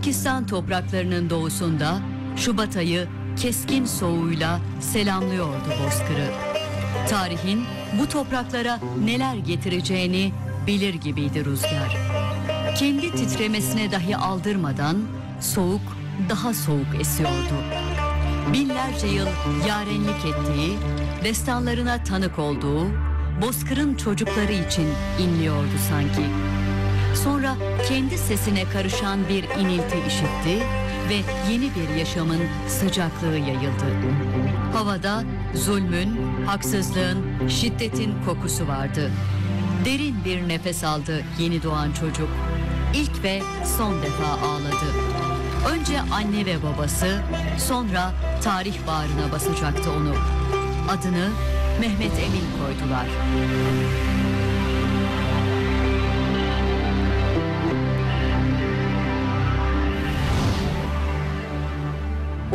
Türkistan topraklarının doğusunda Şubat ayı keskin soğuğuyla selamlıyordu bozkırı. Tarihin bu topraklara neler getireceğini bilir gibiydi rüzgar. Kendi titremesine dahi aldırmadan soğuk daha soğuk esiyordu. Binlerce yıl yarenlik ettiği, destanlarına tanık olduğu bozkırın çocukları için inliyordu sanki. Sonra kendi sesine karışan bir inilti işitti ve yeni bir yaşamın sıcaklığı yayıldı. Havada zulmün, haksızlığın, şiddetin kokusu vardı. Derin bir nefes aldı yeni doğan çocuk. İlk ve son defa ağladı. Önce anne ve babası, sonra tarih bağrına basacaktı onu. Adını Mehmet Emin koydular.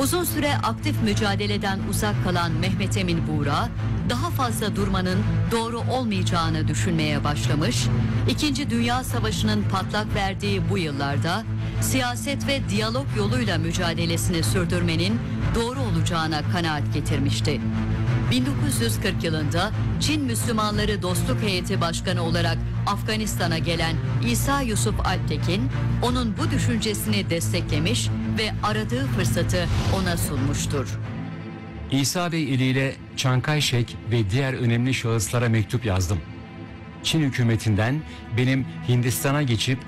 Uzun süre aktif mücadeleden uzak kalan Mehmet Emin Buğra, daha fazla durmanın doğru olmayacağını düşünmeye başlamış, İkinci Dünya Savaşı'nın patlak verdiği bu yıllarda siyaset ve diyalog yoluyla mücadelesini sürdürmenin doğru olacağına kanaat getirmişti. 1940 yılında Çin Müslümanları Dostluk Heyeti Başkanı olarak Afganistan'a gelen İsa Yusuf Alptekin, onun bu düşüncesini desteklemiş ve aradığı fırsatı ona sunmuştur. İsa Bey eliyle Çankay Şek ve diğer önemli şahıslara mektup yazdım. Çin hükümetinden benim Hindistan'a geçip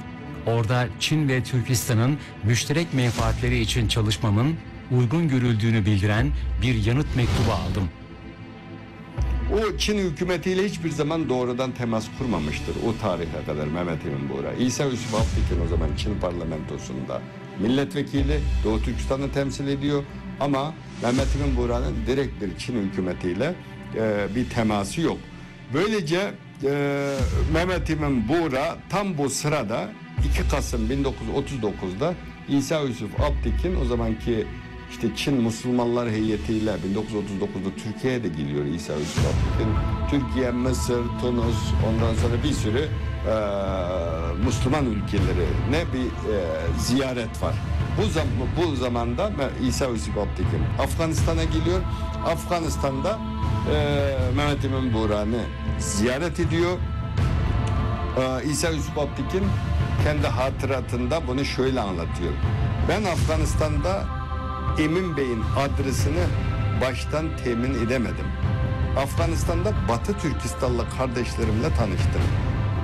orada Çin ve Türkistan'ın müşterek menfaatleri için çalışmamın uygun görüldüğünü bildiren bir yanıt mektubu aldım. O Çin hükümetiyle hiçbir zaman doğrudan temas kurmamıştır o tarihe kadar Mehmet Emin Buğra. İsa Yusuf Alptekin o zaman Çin parlamentosunda milletvekili, Doğu Türkistan'ı temsil ediyor ama Mehmet Emin Buğra'nın direkt bir Çin hükümetiyle bir teması yok. Böylece Mehmet Emin Buğra tam bu sırada 2 Kasım 1939'da İsa Yusuf Alptekin o zamanki İşte Çin Müslümanlar heyetiyle 1939'da Türkiye'ye de geliyor İsa Yusuf Alptekin. Türkiye, Mısır, Tunus, ondan sonra bir sürü Müslüman ülkelerine bir ziyaret var. Bu zamanda İsa Yusuf Alptekin Afganistan'a geliyor. Afganistan'da Mehmet Emin Buğra'nı ziyaret ediyor. İsa Yusuf Alptekin kendi hatıratında bunu şöyle anlatıyor. Ben Afganistan'da Emin Bey'in adresini baştan temin edemedim. Afganistan'da Batı Türkistanlı kardeşlerimle tanıştım.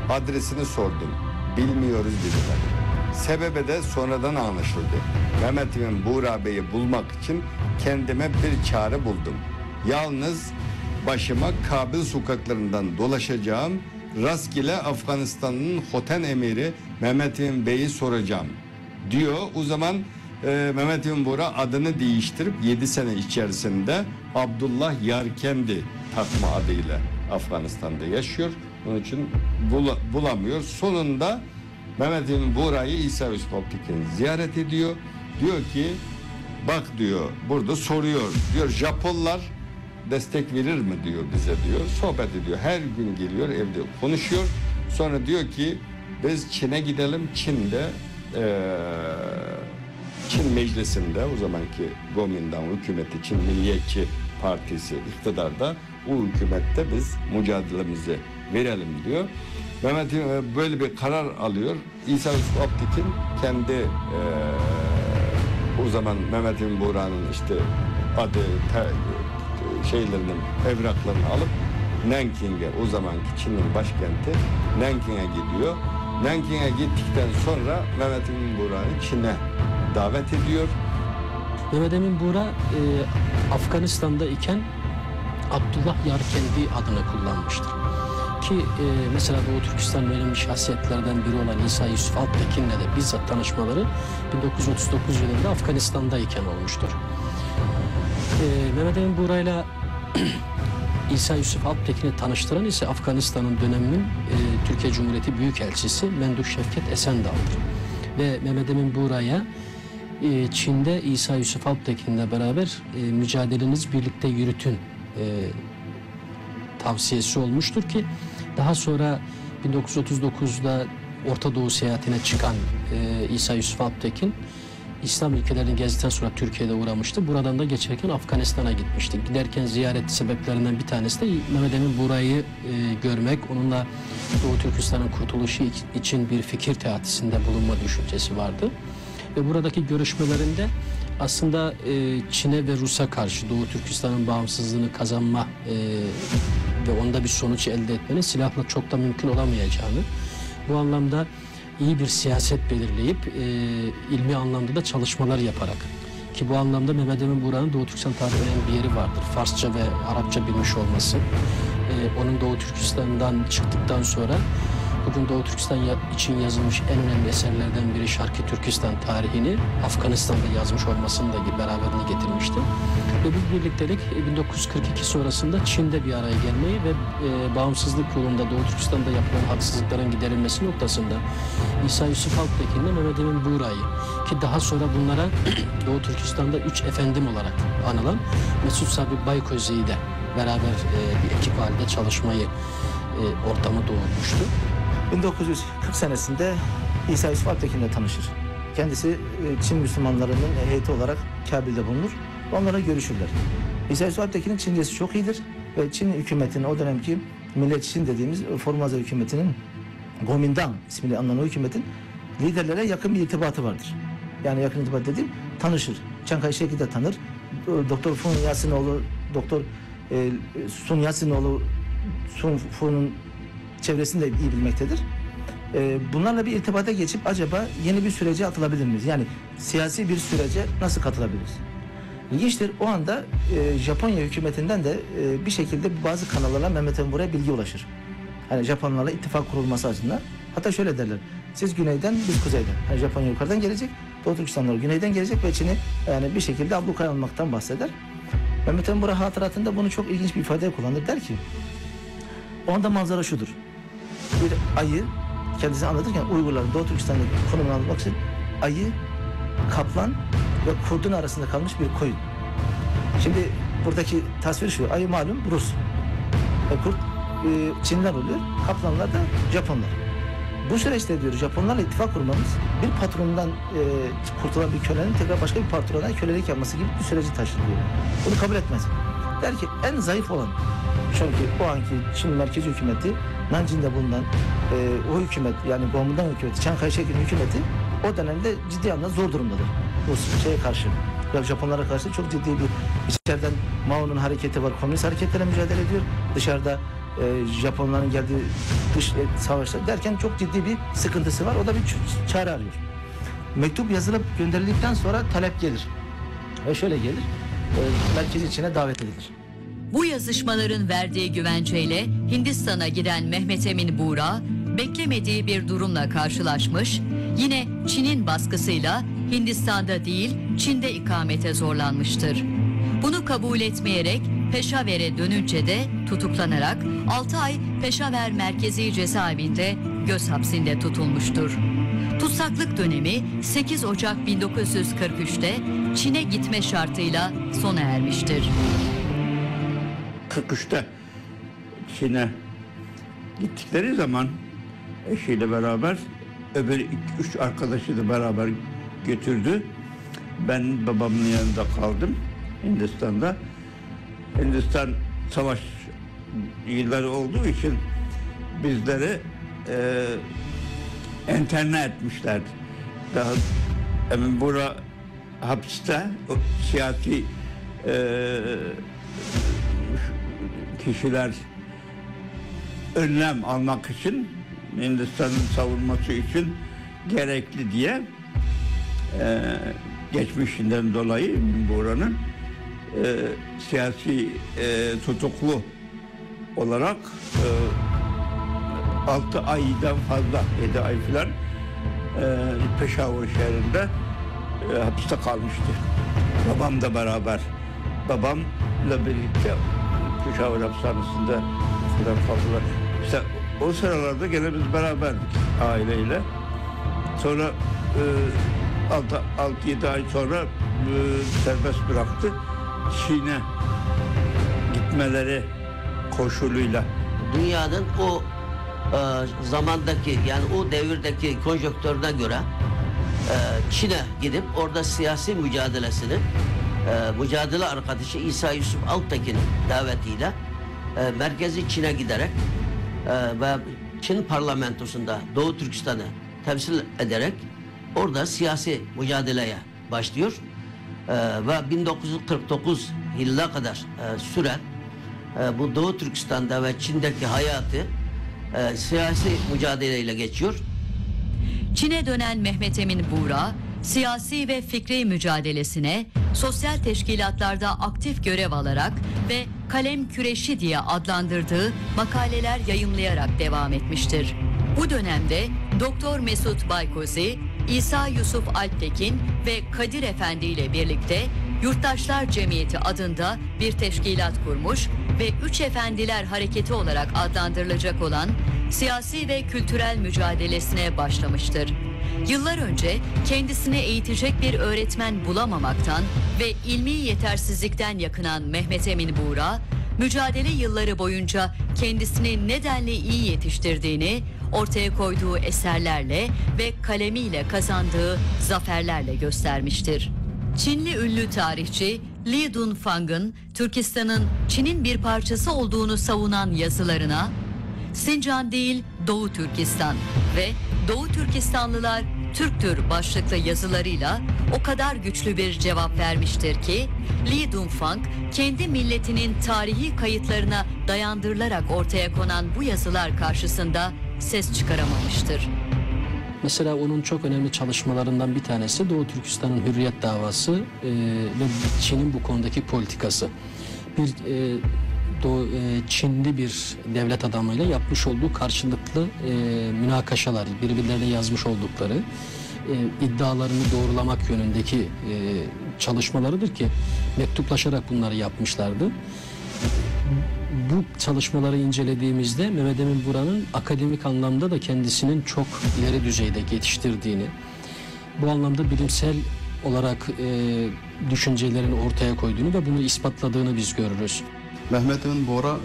Adresini sordum. Bilmiyoruz dediler. Sebebi de sonradan anlaşıldı. Mehmet Emin Buğra Bey'i bulmak için kendime bir çare buldum. Yalnız başıma Kabil sokaklarından dolaşacağım. Rastgele Afganistan'ın Hoten emiri Mehmet Emin Bey'i soracağım diyor. O zaman Mehmet Emin Buğra adını değiştirip 7 sene içerisinde Abdullah Yarkendi takma adıyla Afganistan'da yaşıyor. Onun için bulamıyor. Sonunda Mehmet Emin Buğra'yı İsa Yusuf Alptekin ziyaret ediyor. Diyor ki bak diyor burada soruyor. Diyor Japonlar destek verir mi diyor bize diyor. Sohbet ediyor. Her gün geliyor evde konuşuyor. Sonra diyor ki biz Çin'e gidelim. Çin'de Çin meclisinde o zamanki Kuomintang hükümeti, Çin Milliyetçi Partisi iktidarda, o hükümette biz mücadelemizi verelim diyor. Mehmet böyle bir karar alıyor. İsa Yusuf Alptekin kendi o zaman Mehmet Emin Buğra'nın işte adı şeylerinin evraklarını alıp Nanking'e, o zamanki Çin'in başkenti Nanking'e gidiyor. Nanking'e gittikten sonra Mehmet Emin Buğra'yı Çin'e davet ediyor. Mehmet Emin Buğra Afganistan'da iken Abdullah Yarkendi adını kullanmıştır. Ki mesela Doğu Türkistan önemli şahsiyetlerden biri olan İsa Yusuf Alptekin'le de bizzat tanışmaları 1939 yılında Afganistan'dayken olmuştur. Mehmet Emin Buğra'yla İsa Yusuf Alptekin'i tanıştıran ise Afganistan'ın döneminin Türkiye Cumhuriyeti Büyükelçisi Menduh Şevket Esendağ'dır. Ve Mehmet Emin Buğra'ya Çin'de İsa Yusuf Alptekin'le beraber mücadelenizi birlikte yürütün tavsiyesi olmuştur ki daha sonra 1939'da Orta Doğu seyahatine çıkan İsa Yusuf Alptekin İslam ülkelerini gezdikten sonra Türkiye'de uğramıştı. Buradan da geçerken Afganistan'a gitmişti. Giderken ziyaret sebeplerinden bir tanesi de Mehmet Emin Bura'yı görmek, onunla Doğu Türkistan'ın kurtuluşu için bir fikir teatisinde bulunma düşüncesi vardı. Ve buradaki görüşmelerinde aslında Çin'e ve Rus'a karşı Doğu Türkistan'ın bağımsızlığını kazanma ve onda bir sonuç elde etmenin silahla çok da mümkün olamayacağını, bu anlamda iyi bir siyaset belirleyip ilmi anlamda da çalışmalar yaparak, ki bu anlamda Mehmet Emin Bura'nın Doğu Türkistan tarihinin bir yeri vardır. Farsça ve Arapça bilmiş olması. Onun Doğu Türkistan'dan çıktıktan sonra bugün Doğu Türkistan için yazılmış en önemli eserlerden biri Şarkı Türkistan tarihini Afganistan'da yazmış olmasını da beraberine getirmişti. Ve bu birliktelik 1942 sonrasında Çin'de bir araya gelmeyi ve bağımsızlık yolunda Doğu Türkistan'da yapılan haksızlıkların giderilmesi noktasında İsa Yusuf Alptekin'le Mehmet Emin Bura'yı, ki daha sonra bunlara Doğu Türkistan'da 3 efendim olarak anılan Mesut Sabri Baykozi'yi de beraber bir ekip halinde çalışmayı ortamı doğurmuştu. 1940 senesinde İsa Yusuf Alptekin'le tanışır. Kendisi Çin Müslümanlarının heyeti olarak Kabil'de bulunur. Onlara görüşürler. İsa Yusuf Alptekin'in Çincesi çok iyidir ve Çin hükümetinin, o dönemki Millet Çin dediğimiz Formosa hükümetinin Kuomintang ismiyle anılan o hükümetin liderlere yakın bir irtibatı vardır. Yani yakın irtibat dediğim, tanışır. Chiang Kai-shek'i de tanır. Doktor Fun Yasinoğlu, Doktor Sun Yasinoğlu, Sun Fun'un çevresini de iyi bilmektedir. Bunlarla bir irtibata geçip acaba yeni bir sürece atılabilir miyiz? Yani siyasi bir sürece nasıl katılabiliriz? İlginçtir, o anda Japonya hükümetinden de bir şekilde bazı kanallarla Mehmet Emin Bura'ya bilgi ulaşır. Hani Japonlarla ittifak kurulması açısından. Hatta şöyle derler, siz güneyden, biz kuzeyden. Yani Japonya yukarıdan gelecek, Doğu Türkistanlar güneyden gelecek ve Çin'i yani bir şekilde ablukaya almaktan bahseder. Mehmet Emin Bura hatıratında bunu çok ilginç bir ifade kullanır. Der ki, o anda manzara şudur. Bir ayı, kendisi anlatırken Uygurların Doğu Türkistan'daki konumunu anlatmak için ayı, kaplan ve kurdun arasında kalmış bir koyun. Şimdi buradaki tasvir şu, ayı malum Rus. Kurt Çinliler oluyor, kaplanlar da Japonlar. Bu süreçte diyor Japonlarla ittifak kurmamız bir patronundan kurtulan bir kölenin tekrar başka bir patrona kölelik yapması gibi bir süreci taşır diyor. Bunu kabul etmez. Der ki en zayıf olan, çünkü o anki Çin merkezi hükümeti, Nanjing'de bulunan o hükümet, yani Kuomintang hükümeti, Chiang Kai-shek'in hükümeti o dönemde ciddi anlamda zor durumdadır. Bu şeye karşı, Japonlara karşı çok ciddi bir, içeriden Mao'nun hareketi var, komünist hareketlere mücadele ediyor. Dışarıda Japonların geldiği dış savaşlar derken çok ciddi bir sıkıntısı var. O da bir çare arıyor. Mektup yazılıp gönderildikten sonra talep gelir. Ve şöyle gelir, merkezi içine davet edilir. Bu yazışmaların verdiği güvenceyle Hindistan'a giden Mehmet Emin Bura beklemediği bir durumla karşılaşmış, yine Çin'in baskısıyla Hindistan'da değil Çin'de ikamete zorlanmıştır. Bunu kabul etmeyerek Peşaver'e dönünce de tutuklanarak 6 ay Peşaver Merkezi Cezaevinde göz hapsinde tutulmuştur. Tutsaklık dönemi 8 Ocak 1943'te Çin'e gitme şartıyla sona ermiştir. 43'te Çin'e gittikleri zaman eşiyle beraber öbür 3 arkadaşı da beraber götürdü. Ben babamın yanında kaldım Hindistan'da. Hindistan savaş yılları olduğu için bizleri enterne etmişlerdi. Daha Emin Bura hapiste siyasi kişiler önlem almak için, Hindistan'ın savunması için gerekli diye geçmişinden dolayı Bura'nın siyasi tutuklu olarak 6 aydan fazla, 7 ay falan Peşaver şehrinde hapiste kalmıştı. Babam da beraber, babamla birlikte Peşaver hapishanesinde falan kaldılar. İşte o sıralarda gene biz beraberdik aileyle. Sonra 6-7 ay sonra serbest bıraktı. Çin'e gitmeleri koşuluyla. Dünyanın o zamandaki, yani o devirdeki konjonktürüne göre Çin'e gidip orada siyasi mücadelesini mücadele arkadaşı İsa Yusuf Alptekin'in davetiyle merkezi Çin'e giderek ve Çin parlamentosunda Doğu Türkistan'ı temsil ederek orada siyasi mücadeleye başlıyor. Ve 1949 yılına kadar süren bu Doğu Türkistan'da ve Çin'deki hayatı siyasi mücadeleyle geçiyor. Çin'e dönen Mehmet Emin Buğra, siyasi ve fikri mücadelesine sosyal teşkilatlarda aktif görev alarak ve kalem küreşi diye adlandırdığı makaleler yayımlayarak devam etmiştir. Bu dönemde Doktor Mesut Baykozi, İsa Yusuf Alptekin ve Kadir Efendi ile birlikte Yurttaşlar Cemiyeti adında bir teşkilat kurmuş ve Üç Efendiler Hareketi olarak adlandırılacak olan siyasi ve kültürel mücadelesine başlamıştır. Yıllar önce kendisine eğitecek bir öğretmen bulamamaktan ve ilmi yetersizlikten yakınan Mehmet Emin Buğra, mücadele yılları boyunca kendisini nedenle iyi yetiştirdiğini ortaya koyduğu eserlerle ve kalemiyle kazandığı zaferlerle göstermiştir. Çinli ünlü tarihçi Li Dunfang'ın Türkistan'ın Çin'in bir parçası olduğunu savunan yazılarına Sincan değil Doğu Türkistan ve Doğu Türkistanlılar Türktür başlıklı yazılarıyla o kadar güçlü bir cevap vermiştir ki Li Dunfang kendi milletinin tarihi kayıtlarına dayandırılarak ortaya konan bu yazılar karşısında ses çıkaramamıştır. Mesela onun çok önemli çalışmalarından bir tanesi Doğu Türkistan'ın hürriyet davası ve Çin'in bu konudaki politikası. Bir Çinli bir devlet adamıyla yapmış olduğu karşılıklı münakaşalar, birbirlerine yazmış oldukları iddialarını doğrulamak yönündeki çalışmalarıdır ki mektuplaşarak bunları yapmışlardı. Bu çalışmaları incelediğimizde Mehmet Emin Buğra'nın akademik anlamda da kendisinin çok ileri düzeyde yetiştirdiğini, bu anlamda bilimsel olarak düşüncelerini ortaya koyduğunu ve bunu ispatladığını biz görürüz. Mehmet Emin Buğra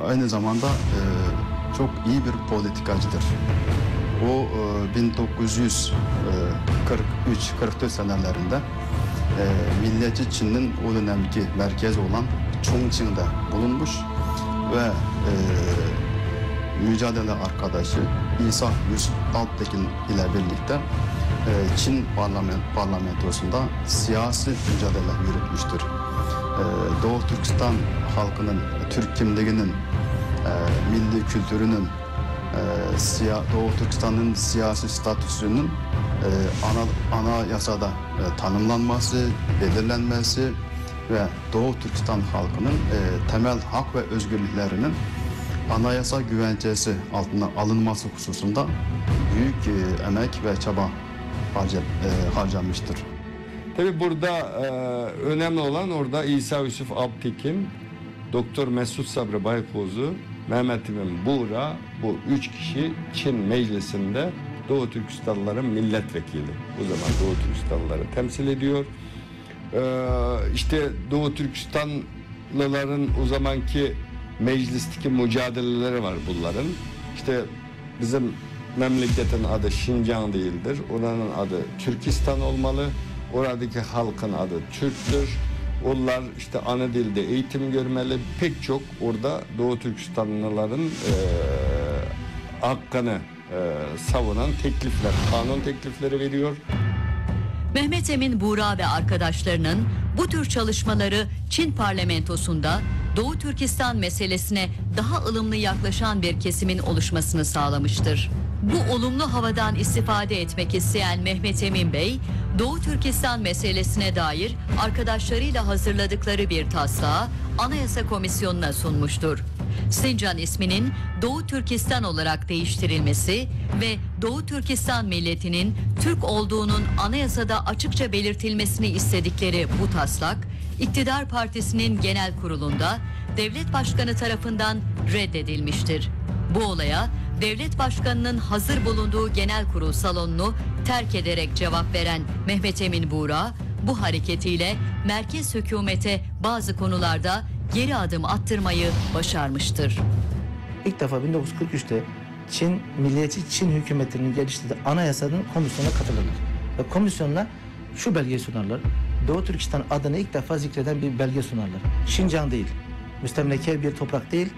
aynı zamanda çok iyi bir politikacıdır. O 1943-44 senelerinde Milliyetçi Çin'in o dönemki merkezi olan Chongqing'de bulunmuş ve mücadele arkadaşı İsa Yusuf Alptekin ile birlikte Çin parlamentosunda siyasi mücadele yürütmüştür. Doğu Türkistan halkının, Türk kimliğinin, milli kültürünün, Doğu Türkistan'ın siyasi statüsünün anayasada tanımlanması, belirlenmesi ve Doğu Türkistan halkının temel hak ve özgürlüklerinin anayasa güvencesi altına alınması hususunda büyük emek ve çaba harcanmıştır. Tabii burada önemli olan orada İsa Yusuf Alptekin, Doktor Mesut Sabri Baykozi, Mehmet Emin Buğra, bu üç kişi Çin Meclisi'nde Doğu Türkistanlıların milletvekili. O zaman Doğu Türkistanlıları temsil ediyor. İşte Doğu Türkistanlıların o zamanki meclisteki mücadeleleri var bunların. İşte bizim memleketin adı Şincan değildir. Oranın adı Türkistan olmalı. Oradaki halkın adı Türktür. Onlar işte ana dilde eğitim görmeli. Pek çok orada Doğu Türkistanlıların hakkını savunan teklifler, kanun teklifleri veriyor. Mehmet Emin Buğra ve arkadaşlarının bu tür çalışmaları Çin parlamentosunda Doğu Türkistan meselesine daha ılımlı yaklaşan bir kesimin oluşmasını sağlamıştır. Bu olumlu havadan istifade etmek isteyen Mehmet Emin Bey, Doğu Türkistan meselesine dair arkadaşlarıyla hazırladıkları bir taslağı Anayasa Komisyonu'na sunmuştur. Sincan isminin Doğu Türkistan olarak değiştirilmesi ve Doğu Türkistan milletinin Türk olduğunun anayasada açıkça belirtilmesini istedikleri bu taslak, İktidar Partisi'nin genel kurulunda devlet başkanı tarafından reddedilmiştir. Bu olaya devlet başkanının hazır bulunduğu genel kurul salonunu terk ederek cevap veren Mehmet Emin Buğra, bu hareketiyle merkez hükümete bazı konularda geri adım attırmayı başarmıştır. İlk defa 1943'te Milliyetçi Çin hükümetinin geliştirdiği anayasanın komisyona katılırlar. Ve komisyonla şu belgeyi sunarlar. Doğu Türkistan adını ilk defa zikreden bir belge sunarlar. Şincan değil, müstemleke bir toprak değil,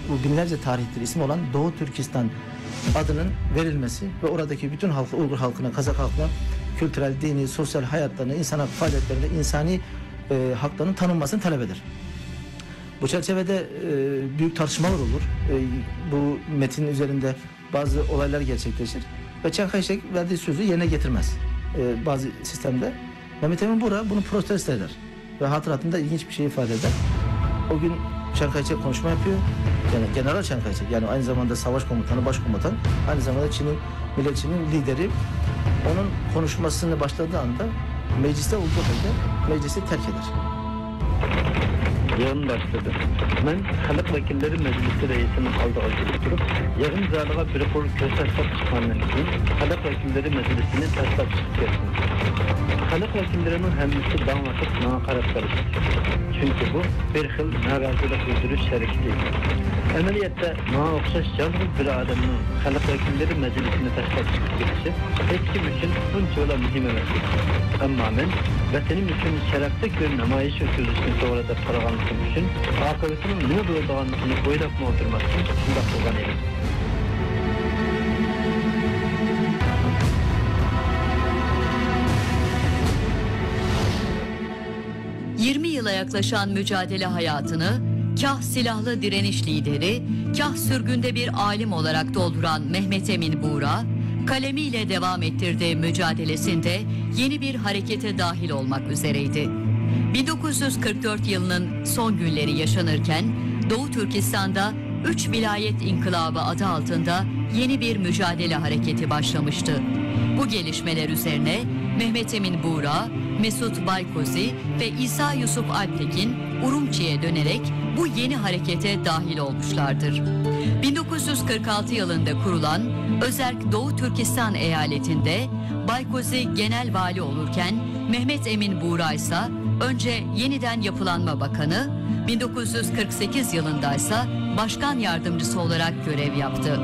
bu binlerce tarihtir ismi olan Doğu Türkistan adının verilmesi ve oradaki bütün halkı, Uygur halkına, Kazak halkına kültürel, dini, sosyal hayatlarını, insan hak faaliyetlerinde insani haklarının tanınmasını talep eder. Bu çerçevede büyük tartışmalar olur. Bu metinin üzerinde bazı olaylar gerçekleşir ve Çankaya Şek verdiği sözü yerine getirmez bazı sistemde. Mehmet Emin Buğra bunu protesto eder ve hatıratında ilginç bir şey ifade eder. O gün Çankaya Şek konuşma yapıyor. Yani General Çankaya Şek, yani aynı zamanda savaş komutanı, başkomutan, aynı zamanda Çin'in milletçinin lideri. Onun konuşmasını başladığı anda mecliste olduğu halde meclisi terk eder. Yığın başladı. Ben Halk Vekilleri Meclisi Reisinin aldığı oturup yarım zarlığa bir kol köşersap çıkmanın için Halk Vekilleri Meclisi'ni taslak çıkıyorsun. Halk Vekillerinin hemisi dağmatıp nakarat karışır. Çünkü bu bir xil narazılık bildiriş şerikliği. Əməliyyətdə bana oxşaş yalnız bir adamın Halk Vekilleri Meclisi'ni taslak çıkıp girişi hiç kim için bunca ola mühim emektir. Ama ben vətənim üçün şərəflik bir namayiş ötürülüşünü sonrada paraganlığım üçün akıbetinin ne olduğunu oylap mı oturmasını şunda kullan edim. Yıla yaklaşan mücadele hayatını kah silahlı direniş lideri, kah sürgünde bir alim olarak dolduran Mehmet Emin Buğra, kalemiyle devam ettirdiği mücadelesinde yeni bir harekete dahil olmak üzereydi. 1944 yılının son günleri yaşanırken Doğu Türkistan'da 3 vilayet inkılabı adı altında yeni bir mücadele hareketi başlamıştı. Bu gelişmeler üzerine Mehmet Emin Buğra, Mesut Baykozi ve İsa Yusuf Alptekin Urumçi'ye dönerek bu yeni harekete dahil olmuşlardır. 1946 yılında kurulan Özerk Doğu Türkistan eyaletinde Baykozi genel vali olurken Mehmet Emin Buğra ise önce Yeniden Yapılanma Bakanı, 1948 yılında ise başkan yardımcısı olarak görev yaptı.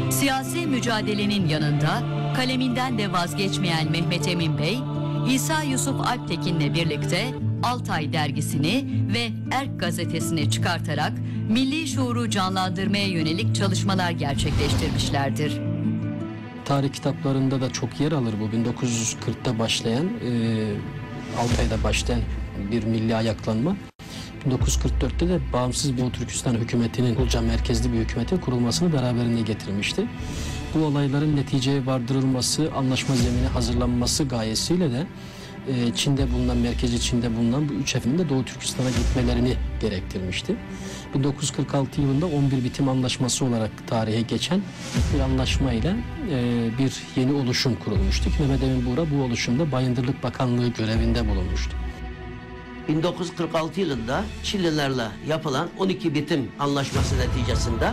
Siyasi mücadelenin yanında kaleminden de vazgeçmeyen Mehmet Emin Bey, İsa Yusuf Alptekin'le birlikte Altay dergisini ve Erk gazetesini çıkartarak milli şuuru canlandırmaya yönelik çalışmalar gerçekleştirmişlerdir. Tarih kitaplarında da çok yer alır bu 1940'ta başlayan, Altay'da başlayan bir milli ayaklanma. 1944'te de bağımsız bir Doğu Türkistan hükümetinin, Ulca merkezli bir hükümetin kurulmasını beraberinde getirmişti. Bu olayların neticeye vardırılması, anlaşma zemini hazırlanması gayesiyle de Çin'de bulunan, merkezi Çin'de bulunan bu üç efendinin de Doğu Türkistan'a gitmelerini gerektirmişti. 1946 yılında 11 bitim anlaşması olarak tarihe geçen bir anlaşma ile bir yeni oluşum kurulmuştu. Mehmet Emin Buğra bu oluşumda Bayındırlık Bakanlığı görevinde bulunmuştu. 1946 yılında Çinlilerle yapılan 12 bitim anlaşması neticesinde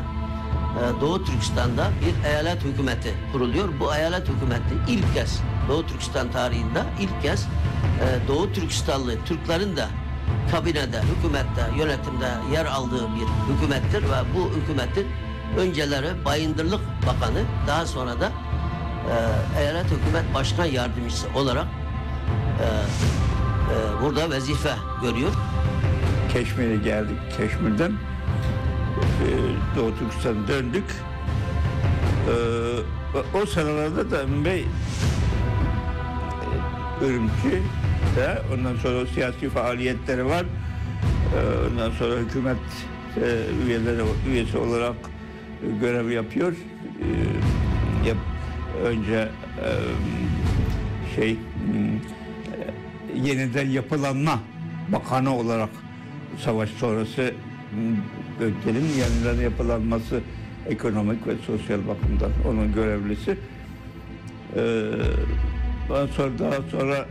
Doğu Türkistan'da bir eyalet hükümeti kuruluyor. Bu eyalet hükümeti ilk kez Doğu Türkistan tarihinde ilk kez Doğu Türkistanlı Türklerin de kabinede, hükümette, yönetimde yer aldığı bir hükümettir ve bu hükümetin önceleri Bayındırlık Bakanı, daha sonra da eyalet hükümet başkan yardımcısı olarak burada vazife görüyor. Keşmir'e geldik. Keşmir'den Doğu Türkistan'a döndük. O sıralarda da Emin Bey Ürümçi'de, ondan sonra siyasi faaliyetleri var. Ondan sonra hükümet üyesi olarak görev yapıyor. Önce Yeniden Yapılanma Bakanı olarak savaş sonrası ülkenin yeniden yapılanması ekonomik ve sosyal bakımdan onun görevlisi. Daha sonra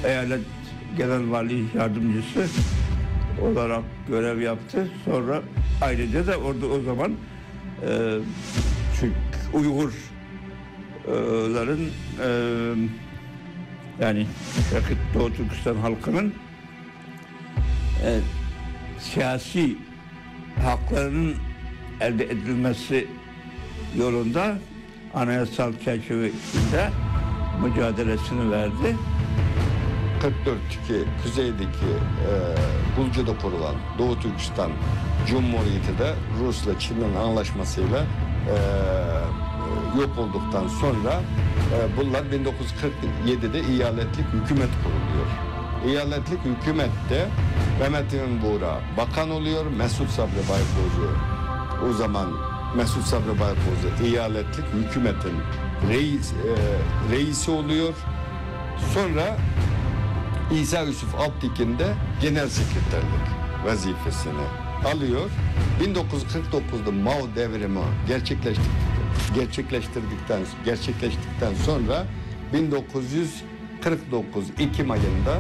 eyalet genel vali yardımcısı olarak görev yaptı. Sonra ayrıca da orada o zaman çünkü Uygurların yani Şarkı Doğu Türkistan halkının siyasi haklarının elde edilmesi yolunda anayasal çerçeve içinde mücadelesini verdi. 44'teki kuzeydeki Bulcu'da kurulan Doğu Türkistan Cumhuriyeti de Rus'la Çin'in anlaşmasıyla yok olduktan sonra bunlar 1947'de eyaletlik hükümet kuruluyor. Eyaletlik hükümette Mehmet Emin Buğra bakan oluyor. Mesut Sabri Baykoğlu o zaman Mesut Sabri Baykoğlu eyaletlik hükümetin reisi oluyor. Sonra İsa Yusuf Alptekin de genel sekreterlik vazifesini alıyor. 1949'da Mao devrimi gerçekleştikten sonra 1949 Ekim ayında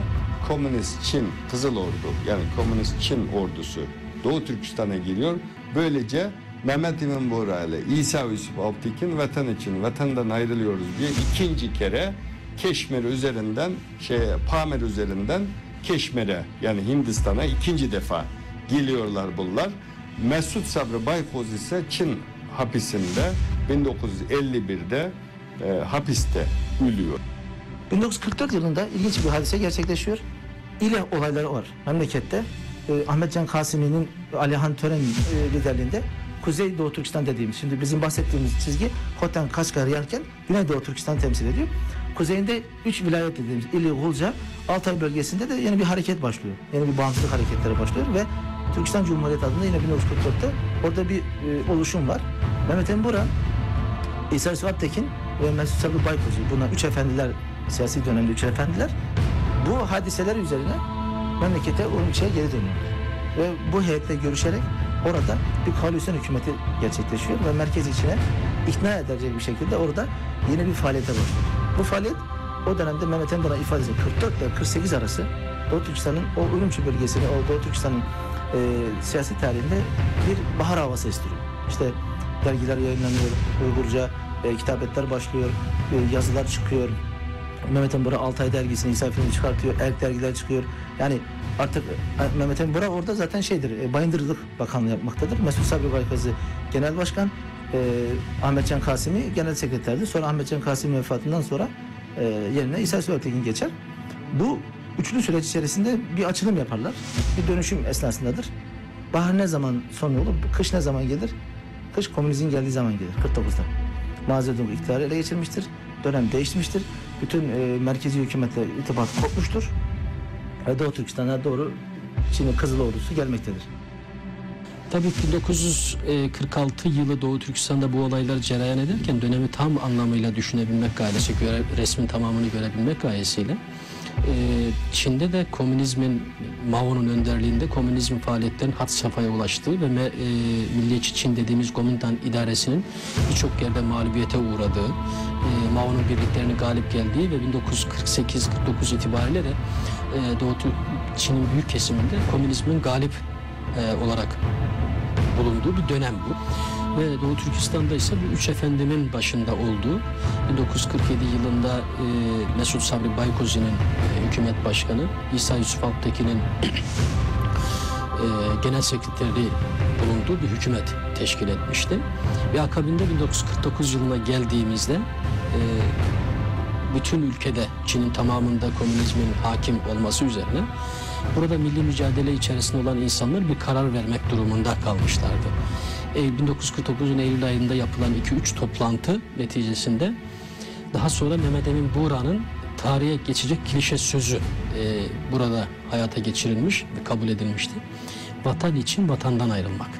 Komünist Çin Kızıl Ordu yani Komünist Çin ordusu Doğu Türkistan'a giriyor. Böylece Mehmet Emin Buğra ile İsa Yusuf Alptekin vatan için vatandan ayrılıyoruz diye ikinci kere Keşmir üzerinden Pamer üzerinden Keşmir'e yani Hindistan'a ikinci defa geliyorlar bunlar. Mesut Sabri Baykoz ise Çin hapisinde 1951'de hapiste ölüyor. 1944 yılında ilginç bir hadise gerçekleşiyor. İle olayları var memlekette. Ahmet Can Kasimi'nin Alihan Tören liderliğinde Kuzeydoğu Türkistan dediğimiz, şimdi bizim bahsettiğimiz çizgi Hotan Kaşgar yerken Güneydoğu Türkistan temsil ediyor. Kuzeyinde 3 vilayet dediğimiz İli, Hulca, Altay bölgesinde de yeni bir hareket başlıyor. Yeni bir bağımsızlık hareketleri başlıyor ve Türkistan Cumhuriyeti adında yine 1944'te orada bir oluşum var. Mehmet Emin Buğra, İsa Yusuf Alptekin ve Mesut Sabri Baykoz, bunlar 3 efendiler, siyasi dönemde 3 efendiler bu hadiseler üzerine memlekete Urumçi'ye geri dönüyorlar. Ve bu heyetle görüşerek orada bir koalisyon hükümeti gerçekleşiyor ve merkez içine ikna edecek bir şekilde orada yeni bir faaliyete başlıyor. Bu faaliyet o dönemde Mehmet Emin Buğra ifadesi 44 ile 48 arası Doğu Türkistan'ın o Urumçi bölgesini, o Doğu Türkistan'ın siyasi tarihinde bir bahar havası estiriyor. İşte dergiler yayınlanıyor, Uygurca kitabetler başlıyor, yazılar çıkıyor. Mehmet Emin Buğra Altay dergisini, İsa filmi çıkartıyor, Erk dergiler çıkıyor. Yani artık Mehmet Emin Buğra orada zaten Bayındırlık Bakanlığı yapmaktadır. Mesut Sabri Baykoz Genel Başkan, Ahmet Can Kasimi Genel Sekreterdi. Sonra Ahmet Can Kasimi vefatından sonra yerine İsa Yusuf Alptekin geçer. Bu üçlü süreç içerisinde bir açılım yaparlar. Bir dönüşüm esnasındadır. Bahar ne zaman son olur, kış ne zaman gelir? Kış komünizmin geldiği zaman gelir, 49'da. Mağazedum iktidarı ele geçirmiştir. Dönem değişmiştir. Bütün merkezi hükümetle irtibat kopmuştur. Ve Doğu Türkistan'a doğru Çin'in Kızıl Ordusu gelmektedir. Tabii 1946 yılı Doğu Türkistan'da bu olaylar cereyan ederken dönemi tam anlamıyla düşünebilmek gayesi, resmin tamamını görebilmek gayesiyle Çin'de de komünizmin, Mao'nun önderliğinde komünizmin faaliyetlerin had safhaya ulaştığı ve Milliyetçi Çin dediğimiz Komintern idaresinin birçok yerde mağlubiyete uğradığı, Mao'nun birliklerine galip geldiği ve 1948-49 itibariyle de Doğu Çin'in büyük kesiminde komünizmin galip olarak bulunduğu bir dönem bu. Ve Doğu Türkistan'da ise bu üç efendimin başında olduğu 1947 yılında Mesut Sabri Baykozi'nin hükümet başkanı, İsa Yusuf Alptekin'in genel sekreterliği bulunduğu bir hükümet teşkil etmişti. Ve akabinde 1949 yılına geldiğimizde bütün ülkede Çin'in tamamında komünizmin hakim olması üzerine burada milli mücadele içerisinde olan insanlar bir karar vermek durumunda kalmışlardı. 1949'un Eylül ayında yapılan 2-3 toplantı neticesinde daha sonra Mehmet Emin Buğra'nın tarihe geçecek klişe sözü burada hayata geçirilmiş ve kabul edilmişti. Vatan için vatandan ayrılmak.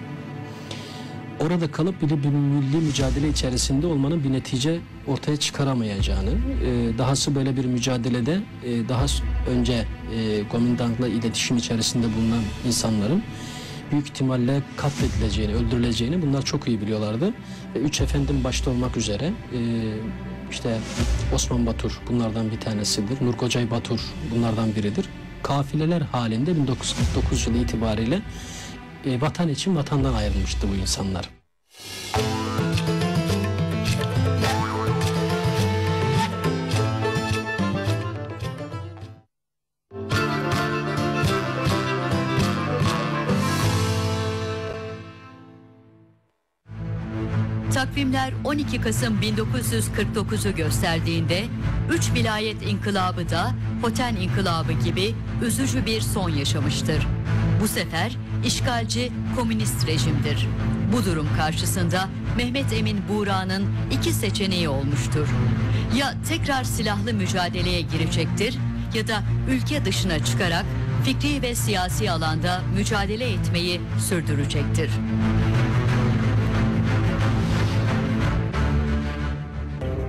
Orada kalıp bir milli mücadele içerisinde olmanın bir netice ortaya çıkaramayacağını, dahası böyle bir mücadelede daha önce Komintern'la iletişim içerisinde bulunan insanların büyük ihtimalle katledileceğini, öldürüleceğini bunlar çok iyi biliyorlardı. Ve üç efendim başta olmak üzere işte Osman Batur bunlardan bir tanesidir. Nurkocay Batur bunlardan biridir. Kafileler halinde 1949 yılı itibariyle vatan için vatandan ayrılmıştı bu insanlar. Takvimler 12 Kasım 1949'u gösterdiğinde 3 vilayet inkılabı da Hoten İnkılabı gibi üzücü bir son yaşamıştır. Bu sefer işgalci komünist rejimdir. Bu durum karşısında Mehmet Emin Buğra'nın iki seçeneği olmuştur. Ya tekrar silahlı mücadeleye girecektir ya da ülke dışına çıkarak fikri ve siyasi alanda mücadele etmeyi sürdürecektir.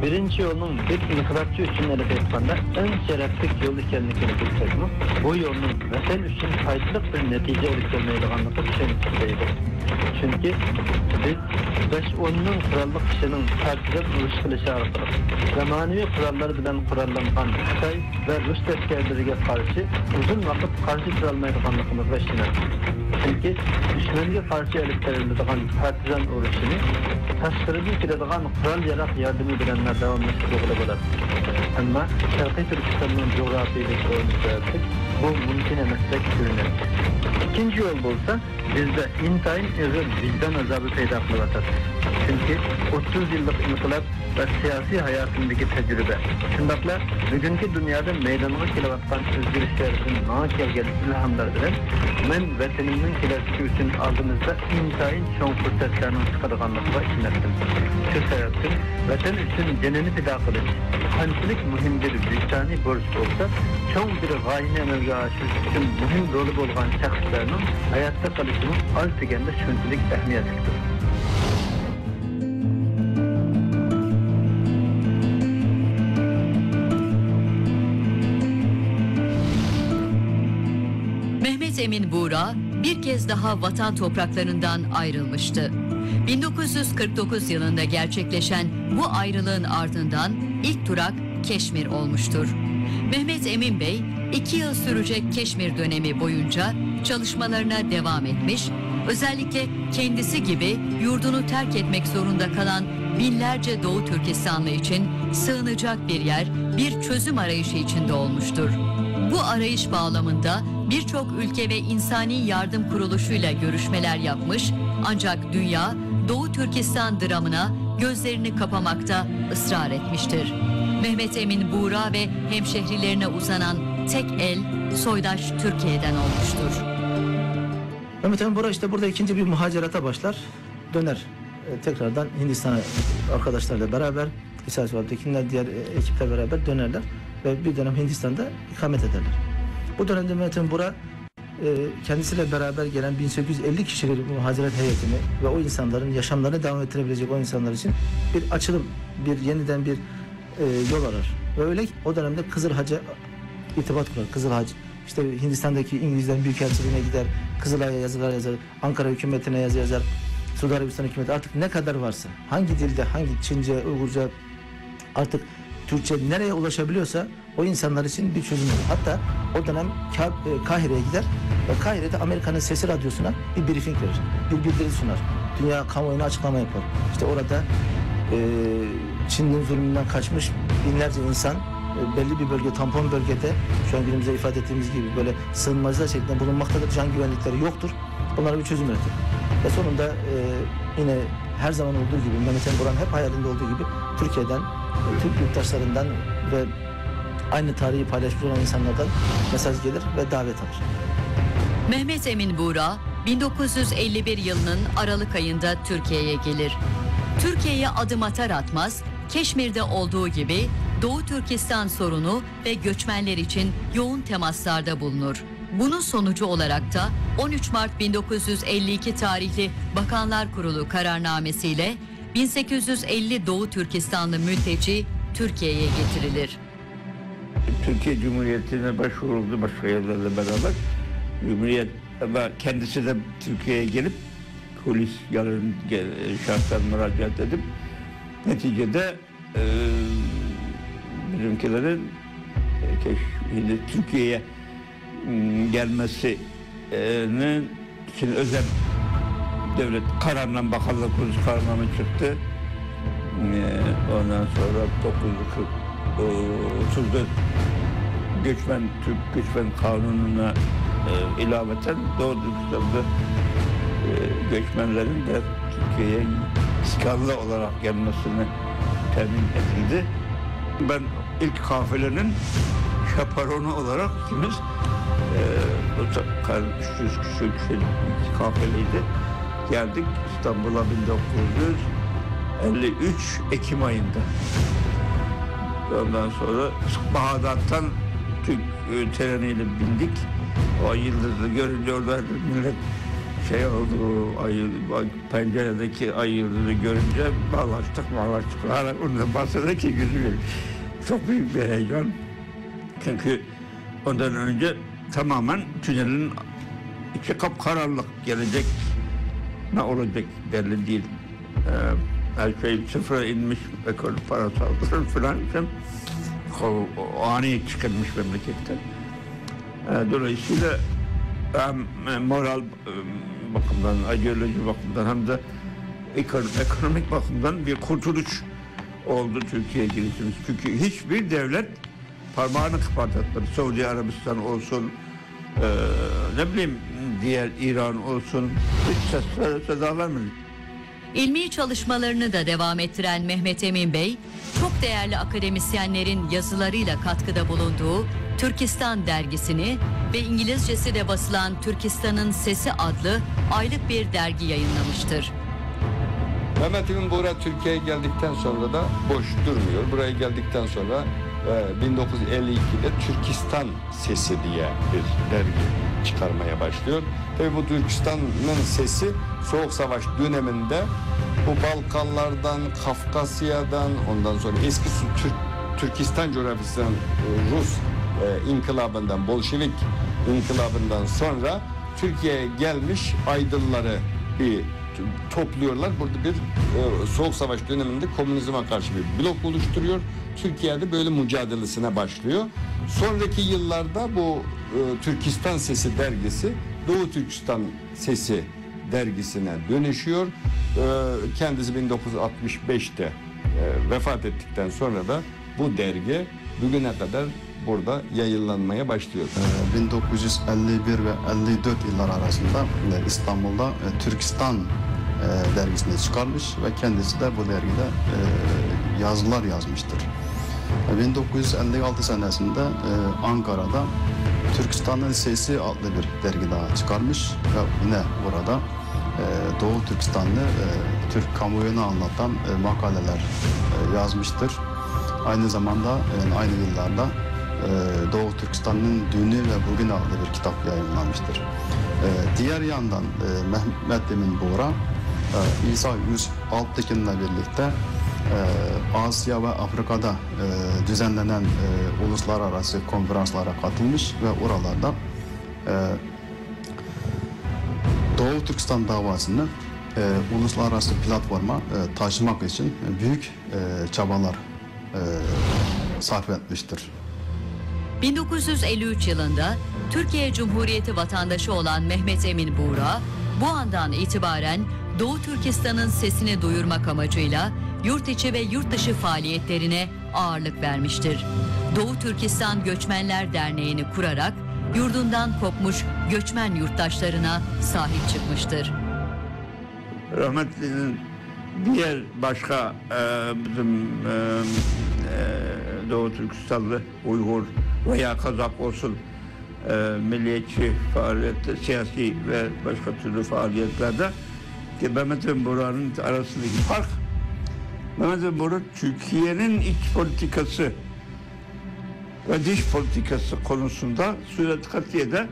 Birinci yolun bir inkılapçı için ele etmende en şereflik yol ikenlikini bilsek mi? Bu yolun vatan için faydalı bir netice olup gelmeyi anlatıp düşünüldeydi. Çünkü biz 5-10'nun kurallık kişinin partiden uruş kılışı arkalı, zamanıvi kurallar bilen kurallanılan Xitay ve Rus askerlerine karşı uzun vakit karşı durulmayacağımız başlanır. Çünkü düşmanıya karşı elip verildiğin partizan uruşunu taşkırıcı kilediğin kural yarak yardımı bilenler devam ettiği olur. Ama Şarkı Türkistan'ın coğrafiyadaki oyunu bu mümkün emesek görünür. İkinci yol olsa bizde intayın özür vicdan azabı peyda kılıvatar. Çünkü 30 yıllık inkılap ve siyasi hayatındaki tecrübe. Şundakla bugünkü dünyada meydanına kilovattan özgürlüklerin nakel gelip ilhamlar bilen men vatanimin kilersi için aldığımızda intayın çoğun fırsatlarının çıkarılanlıkla işinettim. Şu sebepten vatan için ceneni fida kılıç, hançılık mühim bir vicdani borç olsa çoğun bir gayine emelge aşırı için mühim rolü olan şahıslarının hayatta kalışının az degende şönçülük ehemmiyetliktir. Mehmet Emin Buğra bir kez daha vatan topraklarından ayrılmıştı. 1949 yılında gerçekleşen bu ayrılığın ardından ilk durak Keşmir olmuştur. Mehmet Emin Bey 2 yıl sürecek Keşmir dönemi boyunca çalışmalarına devam etmiş, özellikle kendisi gibi yurdunu terk etmek zorunda kalan binlerce Doğu Türkistanlı için sığınacak bir yer, bir çözüm arayışı içinde olmuştur. Bu arayış bağlamında birçok ülke ve insani yardım kuruluşuyla görüşmeler yapmış, ancak dünya Doğu Türkistan dramına gözlerini kapamakta ısrar etmiştir. Mehmet Emin Buğra ve hemşehrilerine uzanan tek el soydaş Türkiye'den olmuştur. Mehmet Emin Buğra işte burada ikinci bir muhacerata başlar, döner. Tekrardan Hindistan'a arkadaşlarla beraber, İsa Sual'dakiler diğer ekiple beraber dönerler ve bir dönem Hindistan'da ikamet ederler. Bu dönemde Mehmet Emin Buğra kendisiyle beraber gelen 1850 kişilik muhacirat heyetini ve o insanların yaşamlarını devam ettirebilecek o insanlar için bir açılım, bir yeniden bir yol arar. Ve öyle o dönemde Kızıl Hac'a irtibat kurar. Kızıl Hac, işte Hindistan'daki İngilizlerin büyükelçiliğine gider, Kızılay'a yazılar yazar, Ankara hükümetine yazı yazar, Suudi Arabistan hükümeti artık ne kadar varsa, hangi dilde, hangi Çince, Uygurca, artık Türkçe nereye ulaşabiliyorsa o insanlar için bir çözüm olur. Hatta o dönem Kahire'ye gider ve Kahire'de Amerika'nın Sesi Radyosu'na bir briefing verir, bir bildiri sunar. Dünya kamuoyuna açıklama yapar. İşte orada Çin'in zulmünden kaçmış binlerce insan belli bir bölge, tampon bölgede, şu an günümüzde ifade ettiğimiz gibi böyle sığınmacılar şeklinde bulunmaktadır. Can güvenlikleri yoktur. Onlara bir çözüm üretir. Ve sonunda yine her zaman olduğu gibi, Mehmet Emin Buğra'nın hep hayalinde olduğu gibi Türkiye'den, Türk yurttaşlarından ve aynı tarihi paylaşmış olan insanlardan mesaj gelir ve davet alır. Mehmet Emin Buğra 1951 yılının Aralık ayında Türkiye'ye gelir. Türkiye'ye adım atar atmaz Keşmir'de olduğu gibi Doğu Türkistan sorunu ve göçmenler için yoğun temaslarda bulunur. Bunun sonucu olarak da 13 Mart 1952 tarihli Bakanlar Kurulu kararnamesiyle 1850 Doğu Türkistanlı mülteci Türkiye'ye getirilir. Türkiye Cumhuriyeti'ne başvuruldu başka yerlerle beraber. Cumhuriyet ama kendisi de Türkiye'ye gelip polis yarın şartlar müracaat edip neticede bizimkilerin Türkiye'ye gelmesinin için özel devlet kararından Bakanlar Kurulu kararname çıktı. Ondan sonra 934 Türk Göçmen Kanunu'na ilaveten Doğu Türkistan'da göçmenlerin de Türkiye'ye iskanlı olarak gelmesini temin edildi. Ben ilk kafilenin şaparonu olarak ikimiz 300 kişilik kafileydi. Geldik İstanbul'a 1953 Ekim ayında. Ondan sonra Bağdat'tan Türk treniyle bindik. O yıldızı görünce orada millet şey oldu, penceredeki ay yıldızı görünce bağlaştık. Hala onun bahsedeki yüzü çok büyük bir heyecan. Çünkü ondan önce tamamen tünelin içi kapkaranlık, gelecek ne olacak belli değil. Her şey sıfıra inmiş, ekonomi parasal falan. Ani çıkılmış memleketten. Dolayısıyla hem moral bakımdan, ideoloji bakımdan hem de ekonomik bakımdan bir kurtuluş oldu Türkiye'ye girişimiz. Çünkü hiçbir devlet parmağını kıpırdatmadı. Suudi Arabistan olsun, ne bileyim diğer İran olsun, hiç ses vermedi. İlmi çalışmalarını da devam ettiren Mehmet Emin Bey, çok değerli akademisyenlerin yazılarıyla katkıda bulunduğu Türkistan dergisini ve İngilizcesi de basılan Türkistan'ın Sesi adlı aylık bir dergi yayınlamıştır. Mehmet Emin Buğra Türkiye'ye geldikten sonra da boş durmuyor. Buraya geldikten sonra 1952'de Türkistan Sesi diye bir dergi çıkarmaya başlıyor. Tabii bu Türkistan'ın sesi Soğuk Savaş döneminde bu Balkanlardan, Kafkasya'dan, ondan sonra eski Türkistan coğrafyasından Rus inkılabından, Bolşevik inkılabından sonra Türkiye'ye gelmiş aydınları bir topluyorlar. Burada bir Soğuk Savaş döneminde komünizme karşı bir blok oluşturuyor. Türkiye'de böyle mücadelesine başlıyor. Sonraki yıllarda bu Türkistan Sesi dergisi Doğu Türkistan Sesi dergisine dönüşüyor. Kendisi 1965'te vefat ettikten sonra da bu dergi bugüne kadar burada yayınlanmaya başlıyor. 1951 ve 54 yıllar arasında İstanbul'da Türkistan dergisini çıkarmış ve kendisi de bu dergide yazılar yazmıştır. 1956 senesinde Ankara'da Türkistan'ın Sesi adlı bir dergi daha çıkarmış ve yine burada Doğu Türkistanlı Türk kamuoyunu anlatan makaleler yazmıştır. Aynı zamanda aynı yıllarda Doğu Türkistan'ın Dünü ve Bugün adlı bir kitap yayınlanmıştır. Diğer yandan Mehmet Emin Buğra, İsa Yusuf Alptekin'le birlikte Asya ve Afrika'da düzenlenen uluslararası konferanslara katılmış ve oralarda Doğu Türkistan davasını uluslararası platforma taşımak için büyük çabalar sarf etmiştir. 1953 yılında Türkiye Cumhuriyeti vatandaşı olan Mehmet Emin Buğra, bu andan itibaren Doğu Türkistan'ın sesini duyurmak amacıyla yurt içi ve yurt dışı faaliyetlerine ağırlık vermiştir. Doğu Türkistan Göçmenler Derneği'ni kurarak yurdundan kopmuş göçmen yurttaşlarına sahip çıkmıştır. Rahmetlinin diğer başka bizim Doğu Türkistanlı Uygur veya Kazak olsun milliyetçi faaliyette, siyasi ve başka türlü faaliyetlerde ki Mehmet Emin Buğra'nın arasındaki fark, Mehmet Emin Buğra Türkiye'nin iç politikası ve dış politikası konusunda Suret Katiye'de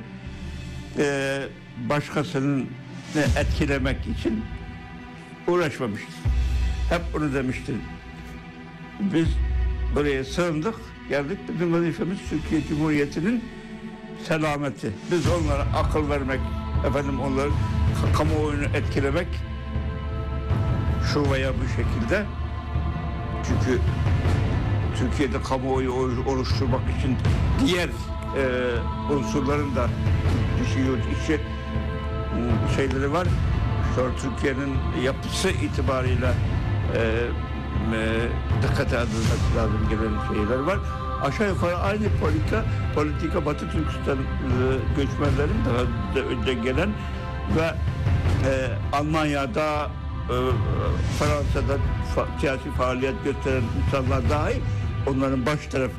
başkasının etkilemek için uğraşmamıştır. Hep onu demiştir. Biz buraya sığındık, geldik. Bizim vazifemiz Türkiye Cumhuriyeti'nin selameti. Biz onlara akıl vermek, onları kamuoyunu etkilemek şu veya bu şekilde. Çünkü Türkiye'de kamuoyu oluşturmak için diğer unsurların da içi şeyleri var. Sonra Türkiye'nin yapısı itibarıyla dikkate alınması lazım gelen şeyler var. Aşağı yukarı aynı politika Batı Türkistan göçmenlerin daha önce gelen ve Almanya'da Fransa'da siyasi faaliyet gösteren insanlar dahi onların baş taraf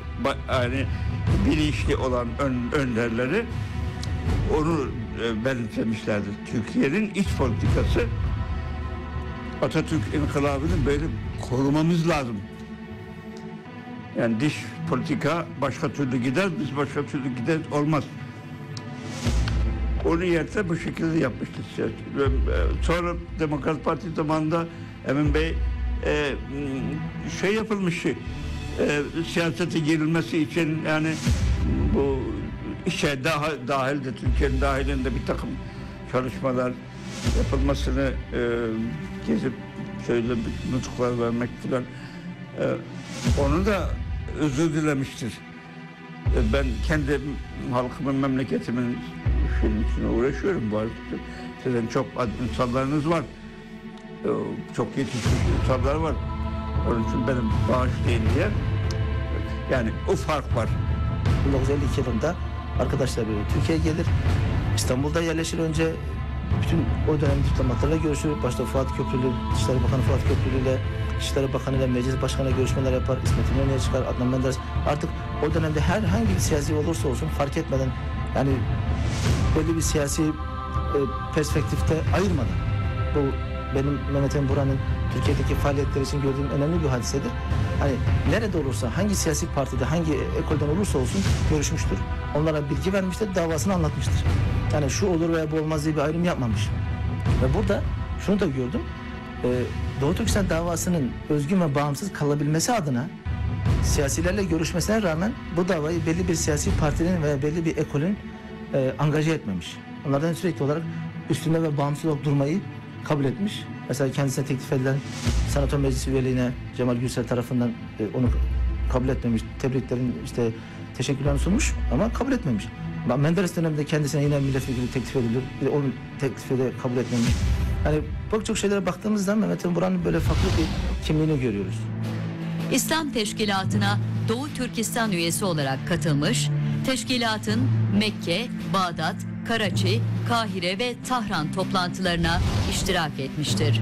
yani bilinçli olan önderleri onu benimsemişlerdir. Türkiye'nin iç politikası Atatürk İnkılabı'nı böyle korumamız lazım. Yani dış politika başka türlü gider, biz başka türlü gider olmaz. Onu yerse bu şekilde yapmıştır. Sonra Demokrat Parti zamanında Emin Bey şey yapılmış, siyasete girilmesi için yani bu işe dahilde Türkiye'nin dahilinde bir takım çalışmalar yapılmasını gezip şöyle nutuklar vermek falan onu da özür dilemiştir. Ben kendi halkımın, memleketimin şeyin için uğraşıyorum bu arada. Sizin çok insanlarınız var. Çok yetişmiş insanlar var. Onun için benim bağışlayın diye. Yani o fark var. 1952 yılında arkadaşlar böyle Türkiye'ye gelir. İstanbul'da yerleşir önce. Bütün o dönem diplomatlarla görüşür. Başta Fuat Köprülü, Dışişleri Bakanı Fuat Köprülü ile Dışişleri Bakanı ile Meclis Başkanı'yla görüşmeler yapar. İsmet İnönü'ye çıkar, Adnan Menderes. Artık o dönemde herhangi bir siyasi olursa olsun fark etmeden yani belli bir siyasi perspektifte ayırmadan bu benim Mehmet Emin Buğra'nın Türkiye'deki faaliyetleri için gördüğüm önemli bir hadisedir. Hani nerede olursa, hangi siyasi partide, hangi ekolden olursa olsun görüşmüştür. Onlara bilgi vermiştir, davasını anlatmıştır. Yani şu olur veya bu olmaz diye bir ayrım yapmamış. Ve burada şunu da gördüm. Doğu Türkistan davasının özgün ve bağımsız kalabilmesi adına siyasilerle görüşmesine rağmen bu davayı belli bir siyasi partinin veya belli bir ekolün angaje etmemiş. Onlardan sürekli olarak üstünde ve bağımsız olarak durmayı kabul etmiş. Mesela kendisine teklif edilen Senato Meclisi üyeliğine Cemal Gürsel tarafından onu kabul etmemiş. Tebriklerin teşekkürlerini sunmuş ama kabul etmemiş. Menderes döneminde kendisine yine milletvekili teklif edilir. Bir de onun teklifi de kabul etmemiş. Yani çok şeylere baktığımız zaman Mehmet Emin Buğra'nın böyle farklı bir kimliğini görüyoruz. İslam Teşkilatı'na Doğu Türkistan üyesi olarak katılmış, teşkilatın Mekke, Bağdat, Karaçi, Kahire ve Tahran toplantılarına iştirak etmiştir.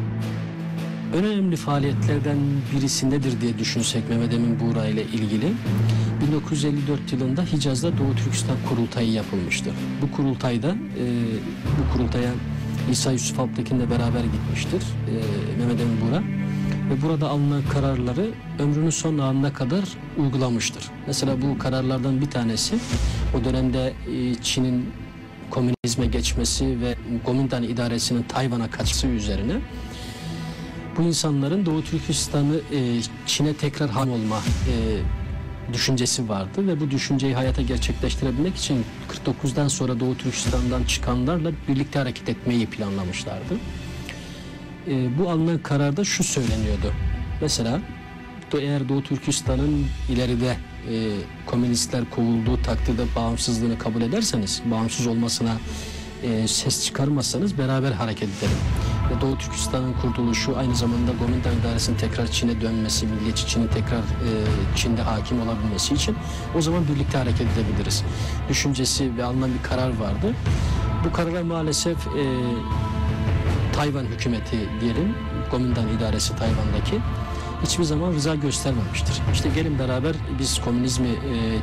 Önemli faaliyetlerden birisindedir diye düşünsek Mehmet Emin Buğra ile ilgili 1954 yılında Hicaz'da Doğu Türkistan Kurultayı yapılmıştır. Bu kurultaya İsa Yusuf Alptekin'le beraber gitmiştir Mehmet Emin Buğra ve burada alınan kararları ömrünün son anına kadar uygulamıştır. Mesela bu kararlardan bir tanesi o dönemde Çin'in komünizme geçmesi ve Komintern idaresinin Tayvan'a kaçması üzerine bu insanların Doğu Türkistan'ı Çin'e tekrar hakim olma düşüncesi vardı ve bu düşünceyi hayata gerçekleştirebilmek için 49'dan sonra Doğu Türkistan'dan çıkanlarla birlikte hareket etmeyi planlamışlardı. Bu alınan kararda şu söyleniyordu. Mesela eğer Doğu Türkistan'ın ileride komünistler kovulduğu takdirde bağımsızlığını kabul ederseniz, bağımsız olmasına ses çıkarmazsanız beraber hareket edelim. Ve Doğu Türkistan'ın kurtuluşu aynı zamanda Komintern idaresinin tekrar Çin'e dönmesi, milliyetçi Çin'in tekrar Çin'de hakim olabilmesi için o zaman birlikte hareket edebiliriz düşüncesi ve alınan bir karar vardı. Bu karara maalesef Tayvan hükümeti diyelim, Komintern idaresi Tayvan'daki hiçbir zaman rıza göstermemiştir. İşte gelin beraber biz komünizmi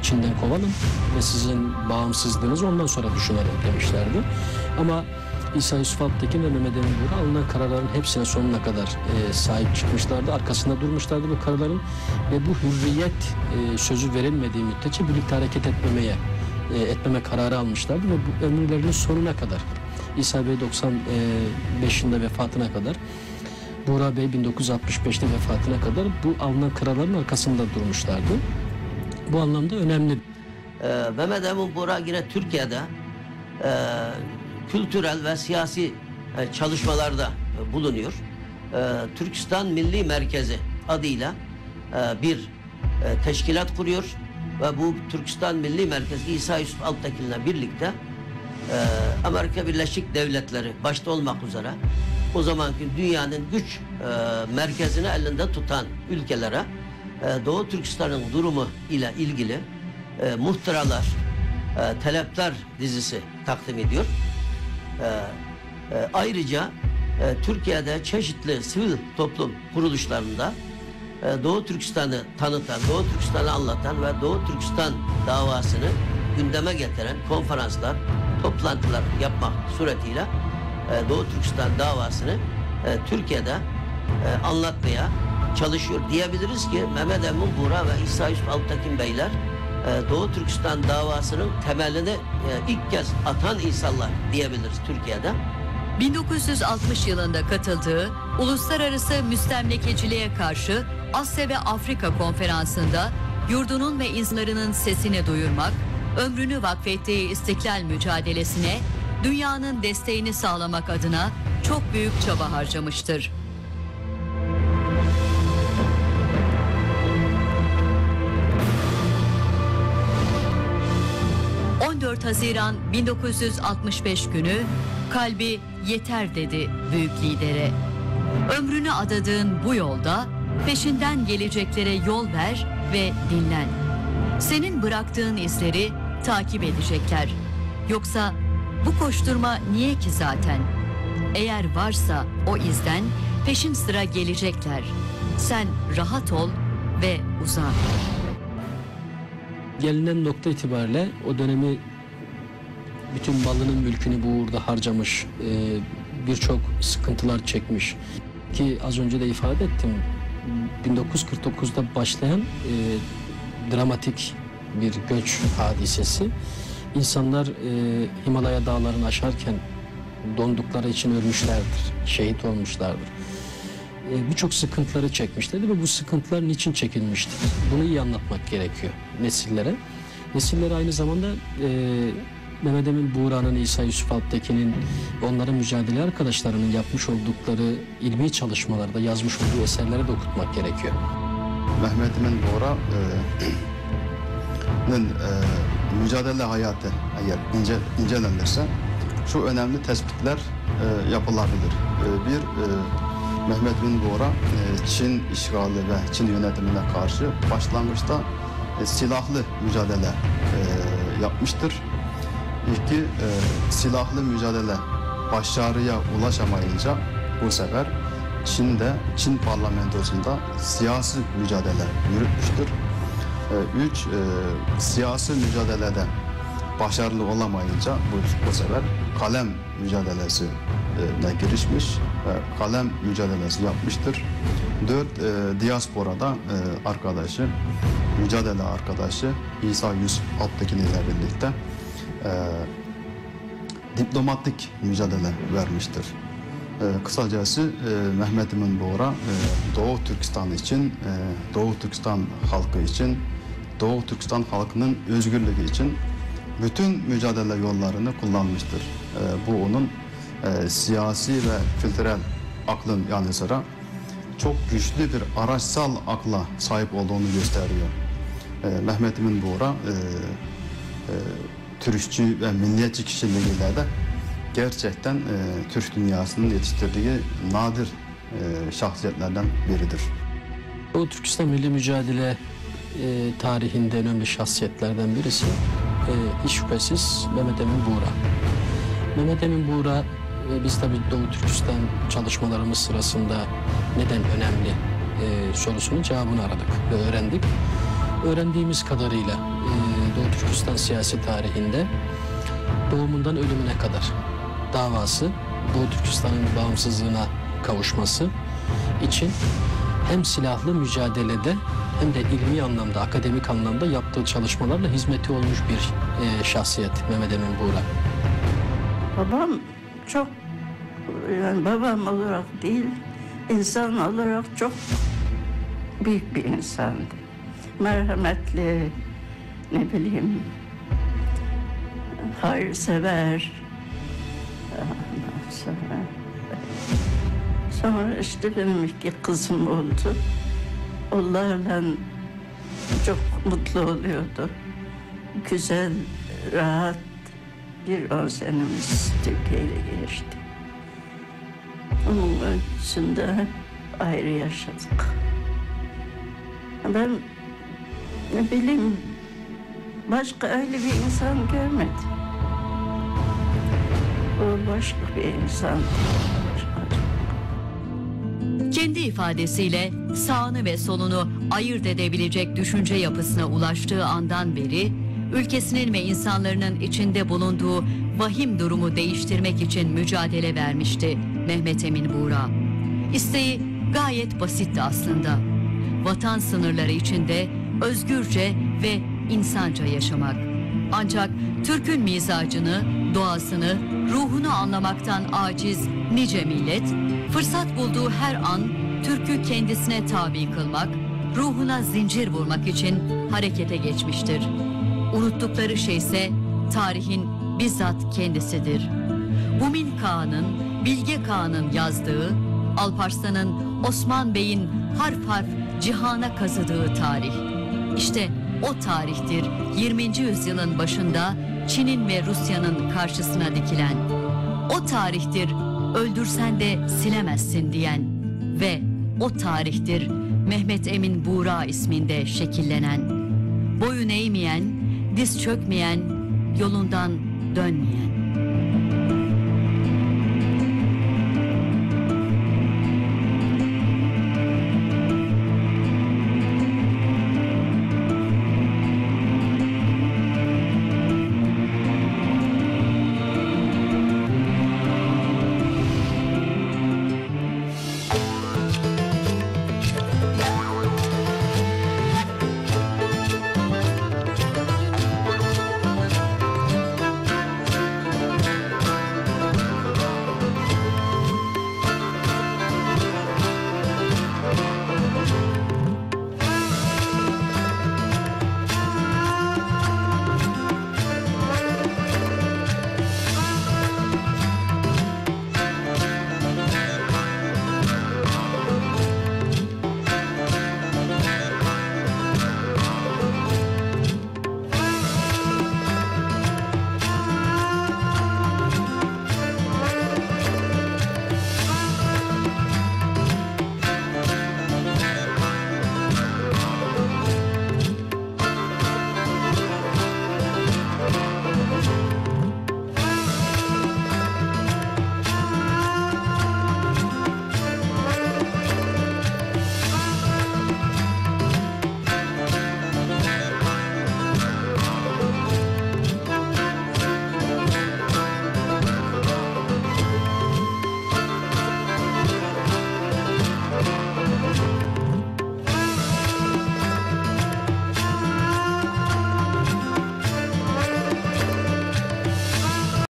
Çin'den kovalım ve sizin bağımsızlığınızı ondan sonra düşünelim demişlerdi. Ama İsa Yusuf Alptekin ve Mehmet Emin Buğra alınan kararların hepsine sonuna kadar sahip çıkmışlardı. Arkasında durmuşlardı bu kararların ve bu hürriyet sözü verilmediği müddetçe birlikte hareket etmeme kararı almışlardı ve bu ömürlerinin sonuna kadar İsa Bey 95 yılında vefatına kadar, Buğra Bey 1965'te vefatına kadar bu alınan kararların arkasında durmuşlardı. Bu anlamda önemli. Mehmet Emin Buğra yine Türkiye'de kültürel ve siyasi çalışmalarda bulunuyor. Türkistan Milli Merkezi adıyla bir teşkilat kuruyor ve bu Türkistan Milli Merkezi İsa Yusuf Alptekin'le birlikte Amerika Birleşik Devletleri başta olmak üzere o zamanki dünyanın güç merkezini elinde tutan ülkelere Doğu Türkistan'ın durumu ile ilgili muhtıralar, talepler dizisi takdim ediyor. Ayrıca Türkiye'de çeşitli sivil toplum kuruluşlarında Doğu Türkistan'ı tanıtan, Doğu Türkistan'ı anlatan ve Doğu Türkistan davasını gündeme getiren konferanslar, toplantılar yapmak suretiyle Doğu Türkistan davasını Türkiye'de anlatmaya çalışıyor. Diyebiliriz ki Mehmet Emin Buğra ve İsa Yusuf Alptekin Beyler Doğu Türkistan davasının temelini ilk kez atan insanlar diyebiliriz Türkiye'de. 1960 yılında katıldığı Uluslararası Müstemlekeciliğe karşı Asya ve Afrika Konferansı'nda yurdunun ve insanların sesini duyurmak, ömrünü vakfettiği istiklal mücadelesine dünyanın desteğini sağlamak adına çok büyük çaba harcamıştır. 14 Haziran 1965 günü kalbi yeter dedi büyük lidere. Ömrünü adadığın bu yolda peşinden geleceklere yol ver ve dinlen. Senin bıraktığın izleri takip edecekler. Yoksa bu koşturma niye ki zaten? Eğer varsa o izden peşin sıra gelecekler. Sen rahat ol ve uzan. Gelinen nokta itibariyle o dönemi bütün malının mülkünü bu uğurda harcamış, birçok sıkıntılar çekmiş. Ki az önce de ifade ettim, 1949'da başlayan dramatik bir göç hadisesi. İnsanlar Himalaya dağlarını aşarken dondukları için ölmüşlerdir, şehit olmuşlardır. Birçok sıkıntıları çekmişlerdi ve bu sıkıntılar niçin çekilmiştir? Bunu iyi anlatmak gerekiyor nesillere. Nesillere aynı zamanda Mehmet Emin Buğra'nın, İsa Yusuf Alptekin'in ve onların mücadele arkadaşlarının yapmış oldukları ilmi çalışmalarda, yazmış olduğu eserleri de okutmak gerekiyor. Mehmet Emin Buğra'nın mücadele hayatı eğer incelenirse şu önemli tespitler yapılabilir. Mehmet Emin Buğra Çin işgali ve Çin yönetimine karşı başlangıçta silahlı mücadele yapmıştır. İki, silahlı mücadele başarıya ulaşamayınca bu sefer Çin parlamentosunda siyasi mücadele yürütmüştür. Üç, siyasi mücadelede başarılı olamayınca bu sefer kalem mücadelesine girişmiş ve kalem mücadelesi yapmıştır. 4. Diasporada mücadele arkadaşı İsa Yusuf Alptekin ile birlikte diplomatik mücadele vermiştir. Kısacası Mehmet Emin Buğra Doğu Türkistan için, Doğu Türkistan halkı için, Doğu Türkistan halkının özgürlüğü için bütün mücadele yollarını kullanmıştır. Bu onun siyasi ve kültürel aklın yanı sıra çok güçlü bir araçsal akla sahip olduğunu gösteriyor. Mehmet Emin Buğra Türkçü ve milliyetçi kişiliğiyle de gerçekten Türk dünyasının yetiştirdiği nadir şahsiyetlerden biridir. Doğu Türkistan milli mücadele tarihinde önemli şahsiyetlerden birisi hiç şüphesiz Mehmet Emin Buğra. Mehmet Emin Buğra, biz tabii Doğu Türkistan çalışmalarımız sırasında neden önemli sorusunun cevabını aradık ve öğrendik. Öğrendiğimiz kadarıyla Doğu Türkistan siyasi tarihinde doğumundan ölümüne kadar davası, Doğu Türkistan'ın bağımsızlığına kavuşması için hem silahlı mücadelede hem de ilmi anlamda, akademik anlamda yaptığı çalışmalarla hizmeti olmuş bir şahsiyet Mehmet Emin Buğra. Babam çok, yani babam olarak değil, insan olarak çok büyük bir insandı. Merhametli, ne bileyim, hayırsever. Sonra işte benim iki kızım oldu. Onlarla çok mutlu oluyordu. Güzel, rahat bir 10 senemiz Türkiye'yle geçti. Onun öncesinde ayrı yaşadık. Ben ne bileyim, başka öyle bir insan görmedim. O başka bir insan. Kendi ifadesiyle sağını ve solunu ayırt edebilecek düşünce yapısına ulaştığı andan beri ülkesinin ve insanların içinde bulunduğu vahim durumu değiştirmek için mücadele vermişti Mehmet Emin Buğra. İsteği gayet basitti aslında. Vatan sınırları içinde özgürce ve insanca yaşamak. Ancak Türk'ün mizacını, doğasını, ruhunu anlamaktan aciz nice millet, fırsat bulduğu her an Türk'ü kendisine tabi kılmak, ruhuna zincir vurmak için harekete geçmiştir. Unuttukları şey ise tarihin bizzat kendisidir. Bumin Kağan'ın, Bilge Kağan'ın yazdığı, Alparslan'ın, Osman Bey'in harf harf cihana kazıdığı tarih. İşte o tarihtir 20. yüzyılın başında Çin'in ve Rusya'nın karşısına dikilen. O tarihtir öldürsen de silemezsin diyen ve o tarihtir Mehmet Emin Buğra isminde şekillenen. Boyun eğmeyen, diz çökmeyen, yolundan dönmeyen.